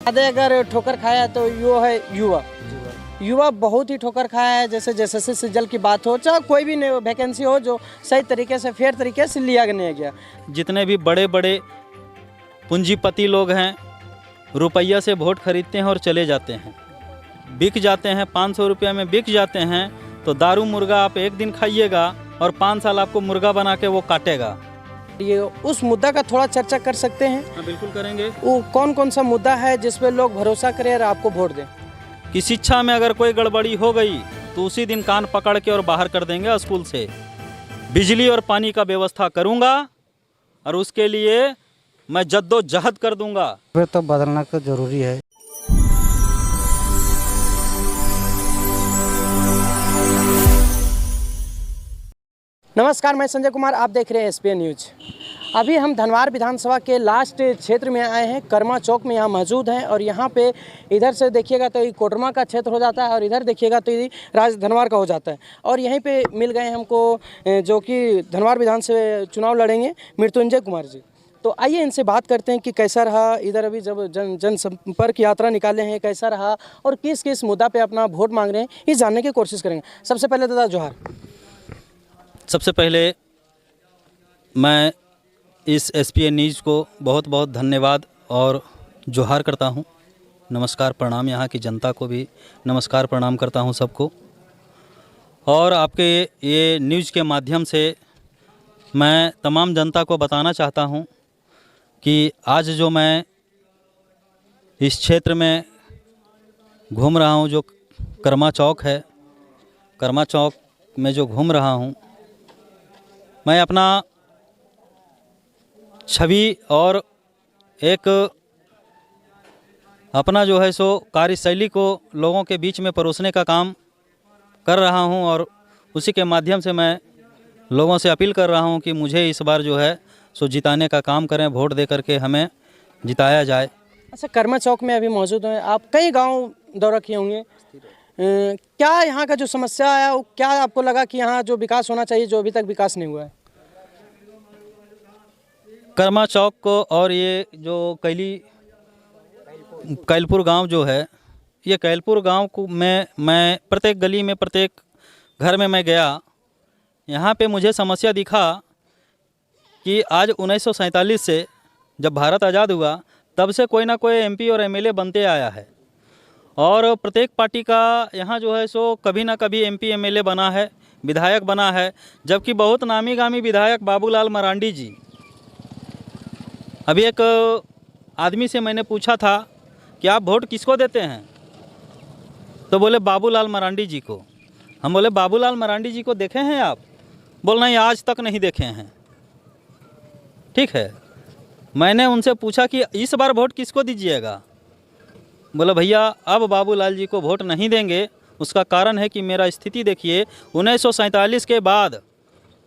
अगर ठोकर खाया है तो यो है युवा। युवा बहुत ही ठोकर खाया है। जैसे जैसे सिजल की बात हो, चाहे कोई भी वैकेंसी हो जो सही तरीके से फेयर तरीके से लिया नहीं गया। जितने भी बड़े बड़े पूंजीपति लोग हैं रुपया से वोट खरीदते हैं और चले जाते हैं, बिक जाते हैं, 500 रुपये में बिक जाते हैं। तो दारू मुर्गा आप एक दिन खाइएगा और 5 साल आपको मुर्गा बना के वो काटेगा। ये उस मुद्दा का थोड़ा चर्चा कर सकते हैं? हाँ बिल्कुल करेंगे। वो कौन कौन सा मुद्दा है जिस पे लोग भरोसा करें और आपको वोट दें? कि शिक्षा में अगर कोई गड़बड़ी हो गई तो उसी दिन कान पकड़ के और बाहर कर देंगे स्कूल से। बिजली और पानी का व्यवस्था करूंगा और उसके लिए मैं जद्दोजहद कर दूंगा। तो बदलना तो जरूरी है। नमस्कार, मैं संजय कुमार, आप देख रहे हैं एसपीएन न्यूज। अभी हम धनवार विधानसभा के लास्ट क्षेत्र में आए हैं, कर्मा चौक में यहाँ मौजूद हैं। और यहाँ पे इधर से देखिएगा तो ये कोडरमा का क्षेत्र हो जाता है और इधर देखिएगा तो ये धनवार का हो जाता है। और यहीं पे मिल गए हमको जो कि धनवार विधान से चुनाव लड़ेंगे, मृत्युंजय कुमार जी। तो आइए इनसे बात करते हैं कि कैसा रहा इधर अभी जब जनसंपर्क यात्रा निकाले हैं, कैसा रहा और किस किस मुद्दा पे अपना वोट मांग रहे हैं, ये जानने की कोशिश करेंगे। सबसे पहले दादा जोहार। सबसे पहले मैं इस एसपीएन न्यूज़ को बहुत बहुत धन्यवाद और जोहार करता हूं। नमस्कार प्रणाम, यहाँ की जनता को भी नमस्कार प्रणाम करता हूं सबको। और आपके ये न्यूज़ के माध्यम से मैं तमाम जनता को बताना चाहता हूं कि आज जो मैं इस क्षेत्र में घूम रहा हूं, जो कर्मा चौक है, कर्मा चौक में जो घूम रहा हूं, मैं अपना छवि और एक अपना जो है सो कार्यशैली को लोगों के बीच में परोसने का काम कर रहा हूं। और उसी के माध्यम से मैं लोगों से अपील कर रहा हूं कि मुझे इस बार जो है सो जिताने का काम करें, वोट दे करके हमें जिताया जाए। अच्छा, कर्मा चौक में अभी मौजूद हैं आप, कई गांव दौरा किए होंगे। क्या यहाँ का जो समस्या है वो क्या आपको लगा कि यहाँ जो विकास होना चाहिए जो अभी तक विकास नहीं हुआ है? कर्मा चौक को और ये जो कैलपुर गांव जो है, ये कैलपुर गांव को मैं प्रत्येक गली में, प्रत्येक घर में मैं गया। यहाँ पे मुझे समस्या दिखा कि आज 1947 से जब भारत आज़ाद हुआ तब से कोई ना कोई एमपी और एमएलए बनते आया है। और प्रत्येक पार्टी का यहाँ जो है सो कभी ना कभी एमपी एमएलए बना है, विधायक बना है। जबकि बहुत नामी गामी विधायक बाबूलाल मरांडी जी, अभी एक आदमी से मैंने पूछा था कि आप वोट किसको देते हैं, तो बोले बाबूलाल मरांडी जी को। हम बोले बाबूलाल मरांडी जी को देखे हैं आप? बोल नहीं, आज तक नहीं देखे हैं। ठीक है, मैंने उनसे पूछा कि इस बार वोट किसको दीजिएगा? बोले भैया अब बाबूलाल जी को वोट नहीं देंगे। उसका कारण है कि मेरा स्थिति देखिए, 1947 के बाद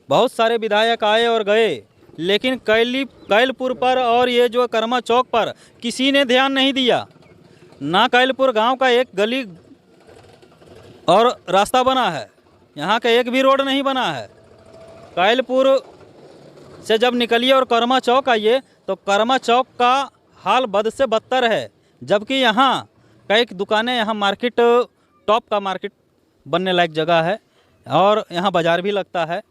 बहुत सारे विधायक आए और गए, लेकिन कैलपुर पर और ये जो कर्मा चौक पर किसी ने ध्यान नहीं दिया। ना कैलपुर गांव का एक गली और रास्ता बना है, यहाँ का एक भी रोड नहीं बना है। कैलपुर से जब निकलिए और कर्मा चौक आइए तो कर्मा चौक का हाल बद से बदतर है। जबकि यहाँ कई दुकानें, यहाँ मार्केट, टॉप का मार्केट बनने लायक जगह है और यहाँ बाज़ार भी लगता है।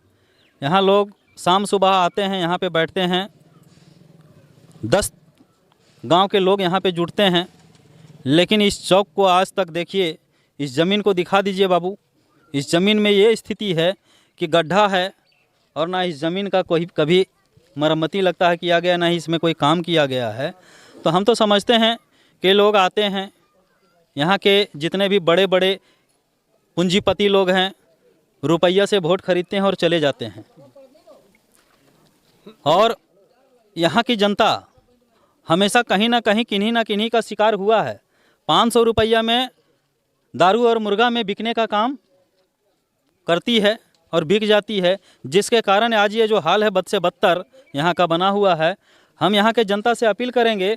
यहाँ लोग शाम सुबह आते हैं, यहाँ पे बैठते हैं, 10 गांव के लोग यहाँ पे जुटते हैं। लेकिन इस चौक को आज तक देखिए, इस ज़मीन को दिखा दीजिए बाबू। इस ज़मीन में ये स्थिति है कि गड्ढा है और ना इस ज़मीन का कोई कभी मरम्मती लगता है किया गया, ना ही इसमें कोई काम किया गया है। तो हम तो समझते हैं कि लोग आते हैं, यहाँ के जितने भी बड़े बड़े पूंजीपति लोग हैं रुपया से वोट खरीदते हैं और चले जाते हैं। और यहाँ की जनता हमेशा कहीं ना कहीं किन्हीं ना किन्हीं का शिकार हुआ है। 500 रुपया में दारू और मुर्गा में बिकने का काम करती है और बिक जाती है, जिसके कारण आज ये जो हाल है बद से बदतर यहाँ का बना हुआ है। हम यहाँ के जनता से अपील करेंगे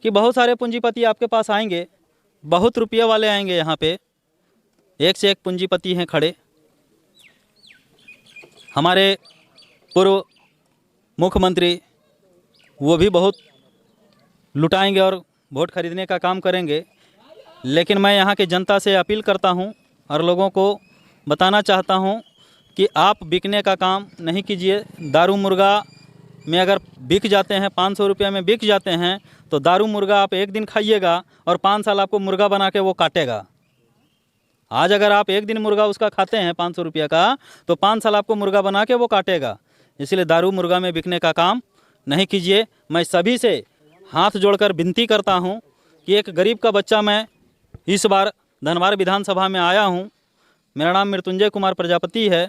कि बहुत सारे पूंजीपति आपके पास आएंगे, बहुत रुपये वाले आएंगे। यहाँ पे एक से एक पूंजीपति हैं खड़े। हमारे पूर्व मुख्यमंत्री वो भी बहुत लुटाएंगे और वोट खरीदने का काम करेंगे, लेकिन मैं यहाँ की जनता से अपील करता हूँ और लोगों को बताना चाहता हूँ कि आप बिकने का काम नहीं कीजिए। दारू मुर्गा में अगर बिक जाते हैं, 500 रुपये में बिक जाते हैं, तो दारू मुर्गा आप एक दिन खाइएगा और 5 साल आपको मुर्गा बना के वो काटेगा। आज अगर आप एक दिन मुर्गा उसका खाते हैं 500 रुपये का, तो 5 साल आपको मुर्गा बना के वो काटेगा। इसलिए दारू मुर्गा में बिकने का काम नहीं कीजिए। मैं सभी से हाथ जोड़कर विनती करता हूं कि एक गरीब का बच्चा मैं इस बार धनवार विधानसभा में आया हूं। मेरा नाम मृत्युंजय कुमार प्रजापति है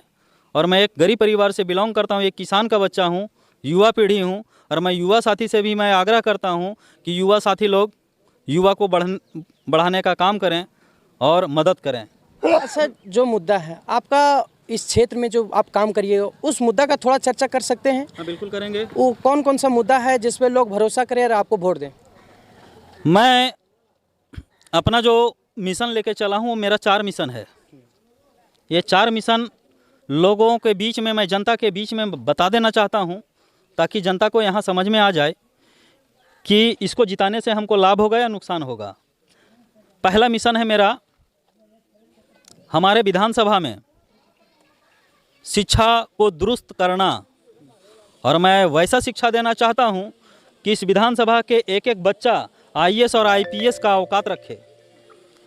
और मैं एक गरीब परिवार से बिलोंग करता हूं। एक किसान का बच्चा हूं, युवा पीढ़ी हूं और मैं युवा साथी से भी मैं आग्रह करता हूं कि युवा साथी लोग युवा को बढ़ाने का काम करें और मदद करें। अच्छा, जो मुद्दा है आपका इस क्षेत्र में जो आप काम करिए, उस मुद्दा का थोड़ा चर्चा कर सकते हैं? हाँ, बिल्कुल करेंगे। वो कौन कौन सा मुद्दा है जिस पे लोग भरोसा करें और आपको वोट दें? मैं अपना जो मिशन लेके चला हूँ वो मेरा 4 मिशन है। ये 4 मिशन लोगों के बीच में, मैं जनता के बीच में बता देना चाहता हूँ ताकि जनता को यहाँ समझ में आ जाए कि इसको जिताने से हमको लाभ होगा या नुकसान होगा। पहला मिशन है मेरा, हमारे विधानसभा में शिक्षा को दुरुस्त करना, और मैं वैसा शिक्षा देना चाहता हूँ कि इस विधानसभा के एक एक बच्चा आईएएस और आईपीएस का औकात रखे,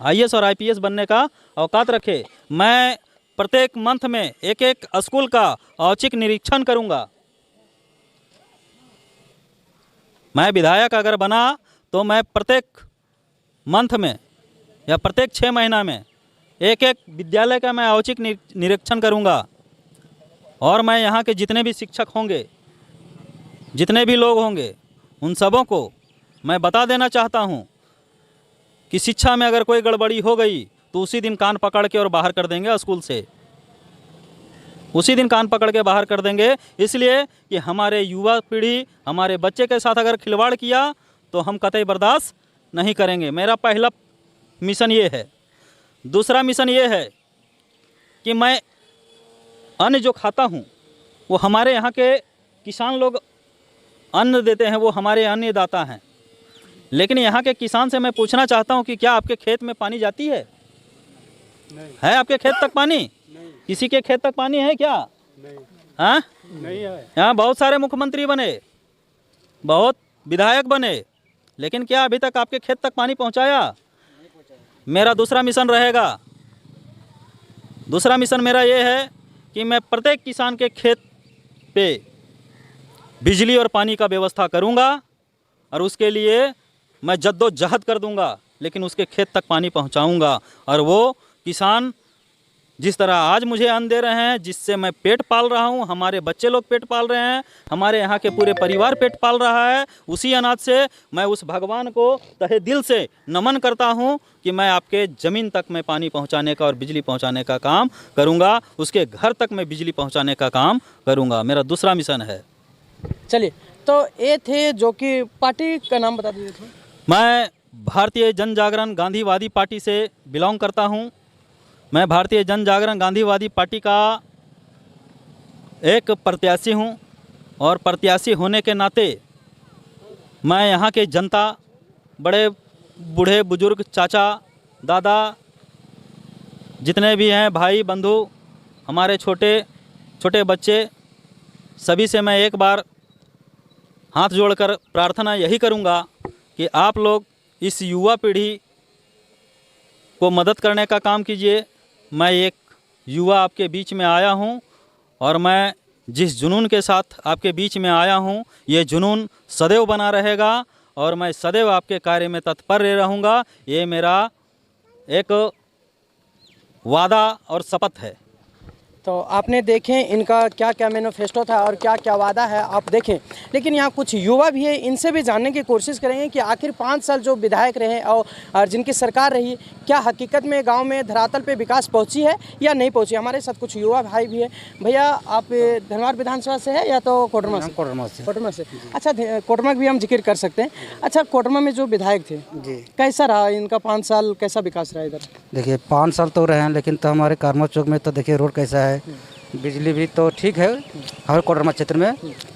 आईएएस और आईपीएस बनने का औकात रखे। मैं प्रत्येक मंथ में एक एक स्कूल का औचक निरीक्षण करूँगा। मैं विधायक अगर बना तो मैं प्रत्येक मंथ में या प्रत्येक 6 महीना में एक एक विद्यालय का मैं औचक निरीक्षण करूँगा और मैं यहाँ के जितने भी शिक्षक होंगे, जितने भी लोग होंगे, उन सबों को मैं बता देना चाहता हूँ कि शिक्षा में अगर कोई गड़बड़ी हो गई तो उसी दिन कान पकड़ के और बाहर कर देंगे स्कूल से, उसी दिन कान पकड़ के बाहर कर देंगे। इसलिए कि हमारे युवा पीढ़ी हमारे बच्चे के साथ अगर खिलवाड़ किया तो हम कतई बर्दाश्त नहीं करेंगे। मेरा पहला मिशन ये है। दूसरा मिशन ये है कि मैं अन्न जो खाता हूँ वो हमारे यहाँ के किसान लोग अन्न देते हैं, वो हमारे अन्नदाता हैं। लेकिन यहाँ के किसान से मैं पूछना चाहता हूँ कि क्या आपके खेत में पानी जाती है? नहीं। है आपके खेत तक पानी? नहीं। किसी के खेत तक पानी है क्या? नहीं। हाँ, नहीं है। यहाँ बहुत सारे मुख्यमंत्री बने, बहुत विधायक बने, लेकिन क्या अभी तक आपके खेत तक पानी पहुँचाया? मेरा दूसरा मिशन रहेगा। दूसरा मिशन मेरा ये है कि मैं प्रत्येक किसान के खेत पे बिजली और पानी का व्यवस्था करूंगा और उसके लिए मैं जद्दोजहद कर दूंगा, लेकिन उसके खेत तक पानी पहुंचाऊंगा। और वो किसान जिस तरह आज मुझे अन्न दे रहे हैं, जिससे मैं पेट पाल रहा हूं, हमारे बच्चे लोग पेट पाल रहे हैं, हमारे यहाँ के पूरे परिवार पेट पाल रहा है, उसी अनाज से मैं उस भगवान को तहे दिल से नमन करता हूं कि मैं आपके ज़मीन तक मैं पानी पहुंचाने का और बिजली पहुंचाने का काम करूंगा, उसके घर तक मैं बिजली पहुंचाने का काम करूंगा। मेरा दूसरा मिशन है। चलिए, तो ये थे जो कि पार्टी का नाम बता दीजिए थोड़ा। मैं भारतीय जन जागरण गांधीवादी पार्टी से बिलोंग करता हूं। मैं भारतीय जन जागरण गांधीवादी पार्टी का एक प्रत्याशी हूं और प्रत्याशी होने के नाते मैं यहाँ के जनता, बड़े बूढ़े बुजुर्ग, चाचा दादा, जितने भी हैं भाई बंधु, हमारे छोटे छोटे बच्चे, सभी से मैं एक बार हाथ जोड़कर प्रार्थना यही करूंगा कि आप लोग इस युवा पीढ़ी को मदद करने का काम कीजिए। मैं एक युवा आपके बीच में आया हूं और मैं जिस जुनून के साथ आपके बीच में आया हूं, ये जुनून सदैव बना रहेगा और मैं सदैव आपके कार्य में तत्पर रहूँगा। ये मेरा एक वादा और शपथ है। तो आपने देखें इनका क्या क्या मैनिफेस्टो था और क्या क्या वादा है, आप देखें। लेकिन यहाँ कुछ युवा भी है, इनसे भी जानने की कोशिश करेंगे कि आखिर 5 साल जो विधायक रहे और जिनकी सरकार रही, क्या हकीकत में गांव में धरातल पे विकास पहुंची है या नहीं पहुंची। हमारे साथ कुछ युवा भाई भी है। भैया, आप धनवार विधानसभा से है या तो कोडरमा से? कोडरमा से। अच्छा, कोडरमा भी हम जिक्र कर सकते हैं। अच्छा, कोडरमा में जो विधायक थे जी, कैसा रहा इनका 5 साल, कैसा विकास रहा इधर? देखिए 5 साल तो रहे हैं, लेकिन तो हमारे कर्मा चौक में तो देखिए रोड कैसा है, बिजली भी तो ठीक है हमारे कोडरमा क्षेत्र में,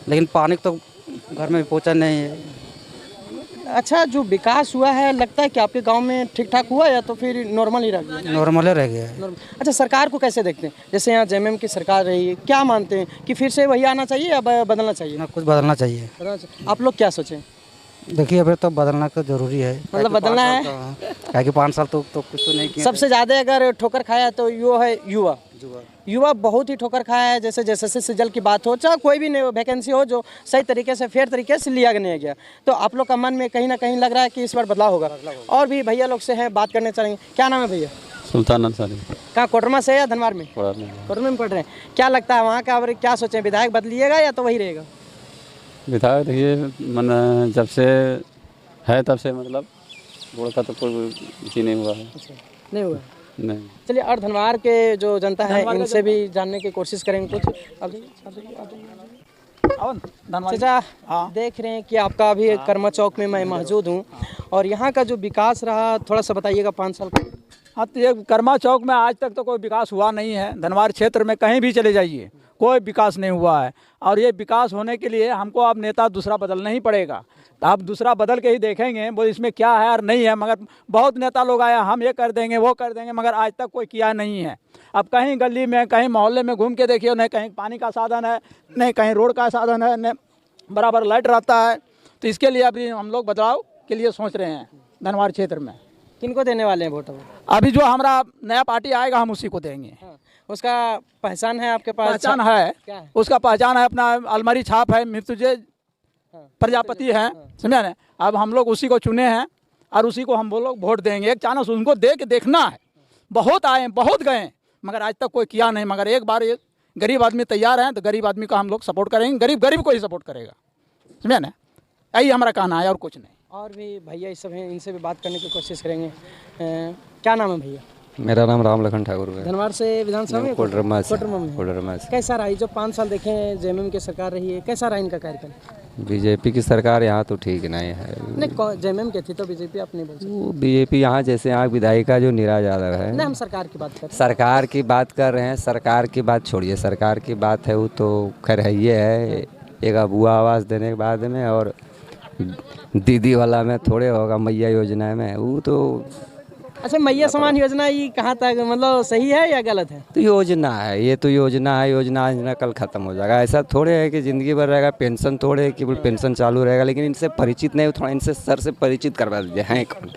लेकिन पानी तो घर में भी पहुंचा नहीं है। अच्छा, जो विकास हुआ है लगता है कि आपके गांव में ठीक ठाक हुआ या तो फिर नॉर्मल ही रह गया? नॉर्मल रह गया है। अच्छा, सरकार को कैसे देखते हैं? जैसे यहाँ जेएमएम की सरकार रही है, क्या मानते हैं कि फिर से वही आना चाहिए या बदलना चाहिए? ना कुछ बदलना चाहिए। आप लोग क्या सोचें? देखिए अभी तो बदलना तो जरूरी है, मतलब बदलना है। क्या कि 5 साल तो कुछ तो नहीं किया। सबसे ज़्यादा अगर ठोकर खाया तो वो है युवा। युवा बहुत ही ठोकर खाया है। जैसे जैसे रिजल्ट की बात हो, चाहे कोई भी वैकेंसी हो जो सही तरीके से फेयर तरीके से लिया नहीं गया, तो आप लोग का मन में कहीं ना कहीं लग रहा है कि इस बार बदलाव होगा। और भी भैया लोग से हैं, बात करने चलेंगे। क्या नाम है भैया? सुल्तान अंसारी। कहाँ, कोटरमा से या धनवार में? कोटरमा में पढ़ रहे हैं। क्या लगता है वहाँ का, और क्या सोचें, विधायक बदलिएगा या तो वही रहेगा? विधायक देखिए मन जब से है तब से मतलब बोर्ड का तो कोई जी नहीं हुआ है। नहीं हुआ? नहीं। चलिए, और धनवार के जो जनता है इनसे भी जानने की कोशिश करेंगे कुछ। चाचा, देख रहे हैं कि आपका अभी कर्मा चौक में मैं मौजूद हूँ, और यहाँ का जो विकास रहा थोड़ा सा बताइएगा 5 साल का। हाँ, तो ये कर्मा चौक में आज तक तो कोई विकास हुआ नहीं है। धनवार क्षेत्र में कहीं भी चले जाइए कोई विकास नहीं हुआ है, और ये विकास होने के लिए हमको अब नेता दूसरा बदलना ही पड़ेगा। तो आप दूसरा बदल के ही देखेंगे वो इसमें क्या है और नहीं है। मगर बहुत नेता लोग आया, हम ये कर देंगे वो कर देंगे, मगर आज तक कोई किया नहीं है। अब कहीं गली में कहीं मोहल्ले में घूम के देखिए, नहीं कहीं पानी का साधन है, नहीं कहीं रोड का साधन है, नहीं बराबर लाइट रहता है। तो इसके लिए अभी हम लोग बदलाव के लिए सोच रहे हैं धनवार क्षेत्र में। किनको देने वाले हैं वोट? अभी जो हमारा नया पार्टी आएगा हम उसी को देंगे। हाँ। उसका पहचान है आपके पास? पहचान है, क्या है? उसका पहचान है अपना अलमारी छाप है, मृत्युंजय प्रजापति है, समझे ना। अब हम लोग उसी को चुने हैं और उसी को हम वो लोग वोट देंगे। एक चांस उनको दे के देखना है। बहुत आए बहुत गए, मगर आज तक कोई किया नहीं। मगर एक बार ये गरीब आदमी तैयार हैं तो गरीब आदमी का हम लोग सपोर्ट करेंगे। गरीब गरीब को ही सपोर्ट करेगा, समझे ना। यही हमारा कहना है और कुछ नहीं। और भी भैया इस सब हैं, इनसे भी बात करने की कोशिश करेंगे। क्या नाम है भैया? मेरा नाम राम लखन ठाकुर है। धनवार से विधानसभा में? कोडरमा से। कोडरमा में। कोडरमा से। कैसा रहा जो 5 साल देखे हैं जेएमएम की सरकार रही है, कैसा रहा इनका कार्यकाल? बीजेपी की सरकार यहाँ तो ठीक नहीं है। नहीं, जेएमएम की थी तो बीजेपी आप नहीं बोल सकते। वो बीजेपी यहाँ जैसे यहाँ विधायिका जो नीरा यादव है। नहीं, हम सरकार की बात कर रहे हैं। सरकार की बात कर रहे हैं। सरकार की बात छोड़िए, सरकार की बात है वो तो खैर है ये है। एक अबुआ आवास देने के बाद में और दीदी वाला में थोड़े होगा, मैया योजना में वो तो। अच्छा, मैया समान योजना ये कहाँ तक मतलब सही है या गलत है? तो योजना है, ये तो योजना है। योजना आज ना कल ख़त्म हो जाएगा। ऐसा थोड़े है कि ज़िंदगी भर रहेगा। पेंशन थोड़े है कि पेंशन चालू रहेगा, लेकिन इनसे परिचित नहीं, थोड़ा इनसे सर से परिचित करवा दीजिए हैं कौन।